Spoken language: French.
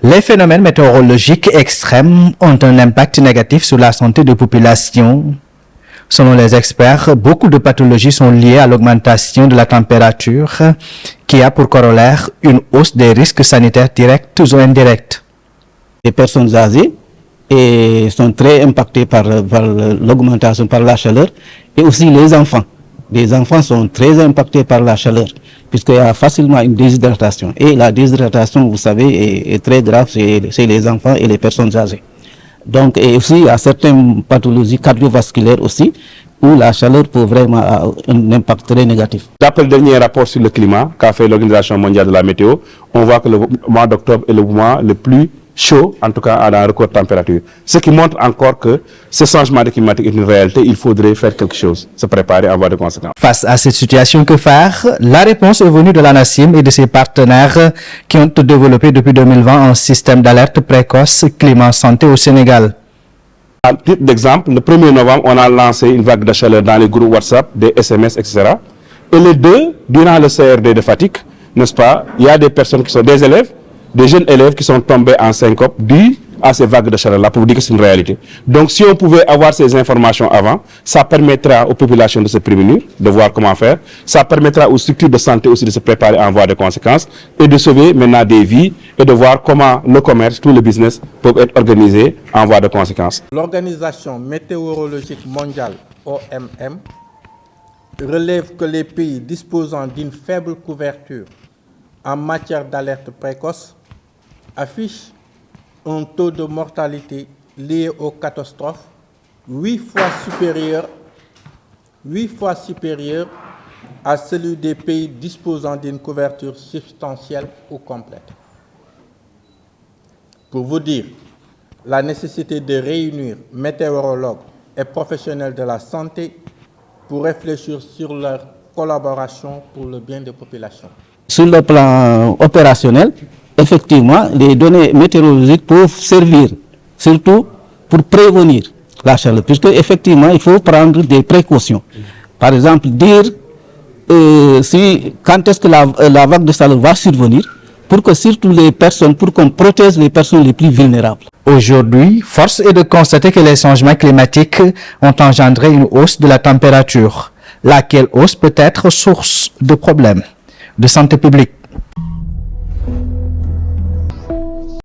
Les phénomènes météorologiques extrêmes ont un impact négatif sur la santé des populations. Selon les experts, beaucoup de pathologies sont liées à l'augmentation de la température qui a pour corollaire une hausse des risques sanitaires directs ou indirects. Les personnes âgées sont très impactées par l'augmentation, par la chaleur, et aussi les enfants. Les enfants sont très impactés par la chaleur, puisqu'il y a facilement une déshydratation. Et la déshydratation, vous savez, est très grave chez les enfants et les personnes âgées. Donc, et aussi, il y a certaines pathologies cardiovasculaires aussi, où la chaleur peut vraiment avoir un impact très négatif. D'après le dernier rapport sur le climat qu'a fait l'Organisation mondiale de la météo, on voit que le mois d'octobre est le mois le plus chaud, en tout cas à la record température. Ce qui montre encore que ce changement climatique est une réalité, il faudrait faire quelque chose, se préparer à avoir des conséquences. Face à cette situation, que faire? La réponse est venue de l'ANACIM et de ses partenaires qui ont développé depuis 2020 un système d'alerte précoce climat-santé au Sénégal. À titre d'exemple, le 1er novembre, on a lancé une vague de chaleur dans les groupes WhatsApp, des SMS, etc. Et les deux, durant le CRD de fatigue, n'est-ce pas, il y a des personnes qui sont des élèves, des jeunes élèves qui sont tombés en syncope dû à ces vagues de chaleur-là, pour vous dire que c'est une réalité. Donc si on pouvait avoir ces informations avant, ça permettra aux populations de se prévenir, de voir comment faire. Ça permettra aux structures de santé aussi de se préparer à en voir des conséquences et de sauver maintenant des vies et de voir comment le commerce, tout le business peuvent être organisés en voir des conséquences. L'Organisation météorologique mondiale, OMM, relève que les pays disposant d'une faible couverture en matière d'alerte précoce affichent un taux de mortalité lié aux catastrophes 8 fois supérieur à celui des pays disposant d'une couverture substantielle ou complète. Pour vous dire la nécessité de réunir météorologues et professionnels de la santé pour réfléchir sur leur collaboration pour le bien des populations. Sur le plan opérationnel, effectivement, les données météorologiques peuvent servir surtout pour prévenir la chaleur, puisque effectivement, il faut prendre des précautions. Par exemple, dire quand est-ce que la vague de chaleur va survenir, pour que surtout les personnes, pour qu'on protège les personnes les plus vulnérables. Aujourd'hui, force est de constater que les changements climatiques ont engendré une hausse de la température, laquelle hausse peut être source de problèmes de santé publique.